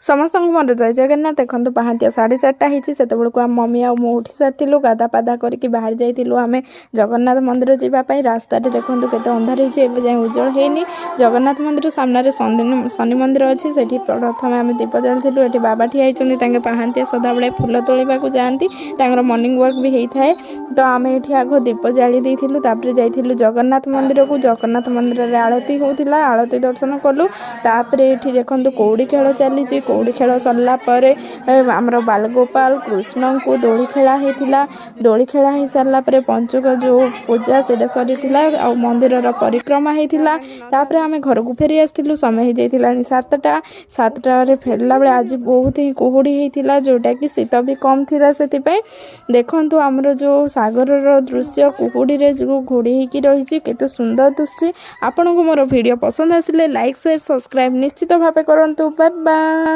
समस्त मोर जय जगन्नाथ। देखो पहांतिया 4:30 होती से आम मम्मी आ मु उठी सारी गाधा पाधा करके बाहर जाइलु आम जगन्नाथ मंदिर जावाई। रास्ता देखो केते अंधार होती जाए उज्जवल होनी। जगन्नाथ मंदिर सामने शनि मंदिर अच्छी से प्रथम आम दीप जालु। ये बाबा ठिया पहांतिया सदाबे फुल तोड़ा जाती मर्निंग वॉक भी होता है। तो आम ये आग दीप जाली देलु जाइलु जगन्नाथ मंदिर को। जगन्नाथ मंदिर आरती होता आरती दर्शन कलु। तापर ये देखो कौड़ी खेल चली। कौड़ी खेल सरला आमर बालगोपाल कृष्ण को दोली खेला होता। दोली खेला हो सारा पंचुक जो पूजा से सरी मंदिर परिक्रमा होता। आम घर को फेरी आसलु। समय हो जाता 7टा। 7टार फेरला बेले आज बहुत ही कुहुड़ी होता जोटा कि शीत भी कम थी। से देखु आमर जो सागर दृश्य कुहुड़ी जो घोड़ी होगी रही केते सुंदर दुश्ची। आपण को मोर वीडियो पसंद आसिले लाइक शेयर सब्सक्राइब निश्चित भाव करूँ। Bye bye.